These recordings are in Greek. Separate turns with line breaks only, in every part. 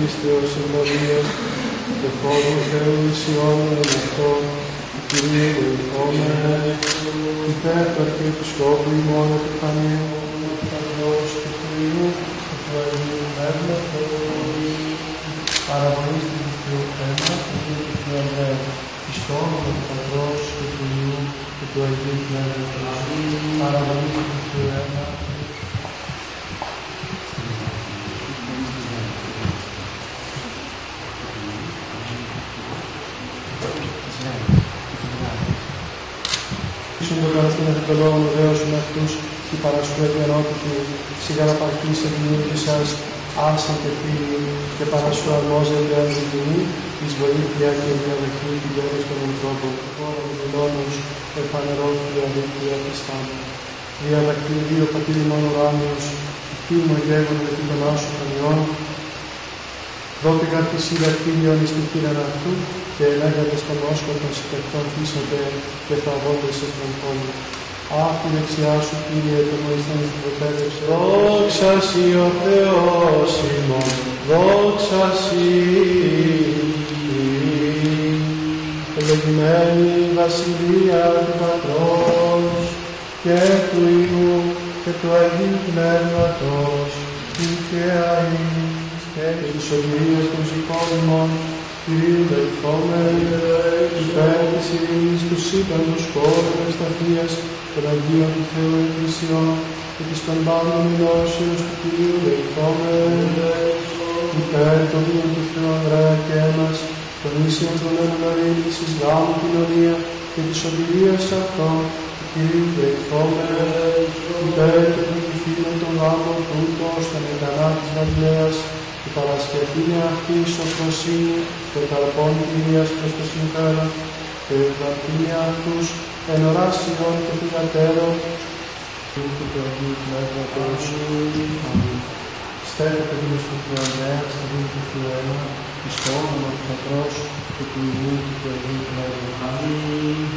πίστεως ευλογίας και φόβου Θεού ισιών ελευθών, Κύριε βοηθώμε, υπέρ του Αρχιεπισκόπου ημών Επιφανείου, του Πατρός του Θεού, του Αγίου Πνεύματος, παραβολής του Θεού Πνεύματος και του Θεού Ανδρέου, εις το όνομα του Πατρός και του Υιού και του Αγίου Πνεύματος, παραβολής του Θεού Πνεύματος. Τον καταστήν αφιτολόγων οδέωσον αυτούς και παρασκού ετερότυποι, σιγάρα παρκής ευνούργησας, άσε και φίλοι και παρασκού αρμόζεται αντιδυνή, εις βοήθεια και διαδεχτή την πέρας των ανθρώπων, χώρων δηλώνους, εφανερών διαδίκτυα πιστάνων. Διαδακτήριο πατήρι μόνο ουράνιος, κύμο γέγονται την τον άσου χανιών, δότε καρφισή δακτήριον εις την χείραν αυτού, και ελέγχατε στον όσκο των συντεκτών φύσονται και θαυόντες εκμελχών. Αχ, η δεξιά σου, Κύριε, το βοηθούν στην προπαίδευση. Δόξα σοι ο Θεός ημών, δόξα σοι. Ευλογημένη η βασιλεία του Πατρός και του Υιού και του Αγίου Πνεύματος, δικαία εις και της σωτηρίας των ζικών ημών, Κύριε δεηθώμε, υπέρ της ειρήνης του σύμπαντος χώρου ευσταθίας των Αγίων του Θεού Εκκλησιών και της των πάντων γνώσεως του Κυρίου δεηθώμε, υπέρ των Δίων του Θεού Ανδρέα και έμας, των ίσιων των ενωρίνης εις γάμου κοινωνία και της σωτηρίας αυτών του Κυρίου δεηθώμε, υπέρ των εκκληθήνων των γάμων τούτος τον Εκανά της Γαλιλαίας, η Παρασκευία αυτή η σοφροσύνη, το καρπόν Κυρίας προς το συμφέρα, και η ευδοκία αυτούς εν ωράς Σιών και θυγατέρων, του του Αγίου Πνεύματος. Αμήν. Στέφεται του Θεού Ανδρέα, στα δύνη του Θεού Έλληνα, εις το όνομα του Πατρός και του Υιού και του Αγίου Πνεύματος. Αμήν.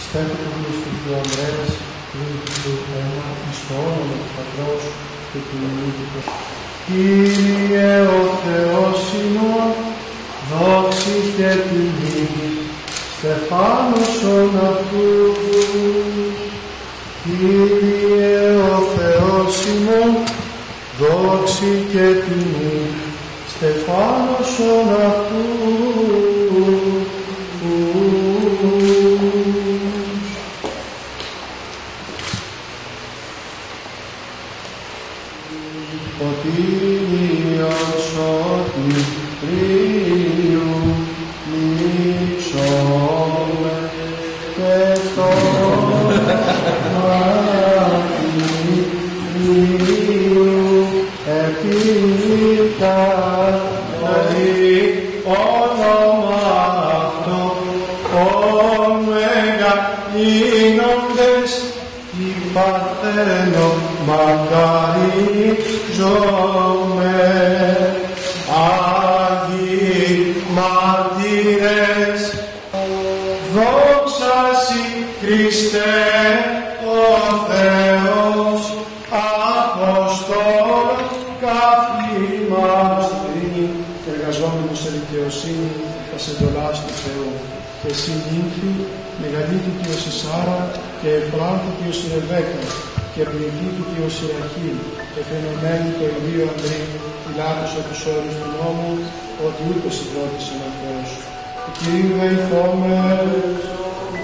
Στέφεται του Θεού Ανδρέα, στα δύνη του Θεού Έλληνα, εις το όνομα του Πατρός και του Υιού και του Αγίου Πνεύματος. Κύριε ο Θεός ημών, δόξη και τιμή, στεφάνωσον αυτού. Κύριε ο Θεός ημών, δόξη και τιμή, στεφάνωσον αυτού. Ποτήριος σωτηρίου λήψομαι και το μαρτυρίου επίπταρει όνομα αυτό ωμέγα γίνοντες η Παρθένο μακαρίζομαι. Άγιοι μάρτυρες, δόξα Συ Χριστέ ο Θεός, Αποστόλ καθήμας πριν, και εργαζόμενος σε δικαιοσύνη τα εντολάς του Θεού. Και εσύ νύμφη, μεγαλύτητη ως η Σάρα και εφράνθητη ως η Ρεβέκα, και πληθύθηκε ως η Ραχήλ, εφαινομένη το Ηλίο Ανδρή, φυλάτωσα τους όρους του νόμου, ότι ούτως συγκρότησε ο Θεός. Ο Κυρίου δεηθώμε,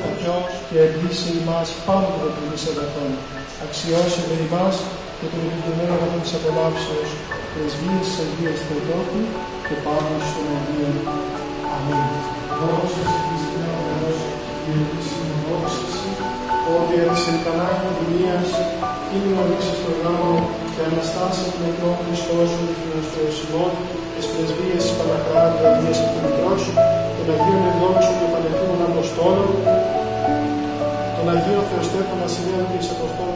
Αγιός και εμπλήσε ημάς πάνω από το πλημμύς αγαθών. Αξιώσε δε ημάς και τον επιτυχημένο αγαθών της απολαύσεως, πρεσβείες της Αγίας Θεοτόκου και πάνω στον Αγίον. Αμήν. Δόξα Συ Χριστέ ο Θεός, και επίσημη δόξα Συ, ότι εν της Ελκανάκου Δημίας, κίνημα ανοίξε στον γάμο και αναστάσει από τον νεκρό Χριστός ο Θεός ημών, τις πρεσβείες της Πανακράτου Αγίας και του Μικρός, των Αγίων Ευδόξων και Πανεχήμων Αποστόλων, των Αγίων Θεοστέφων Βασιλείων και της Αποστόλων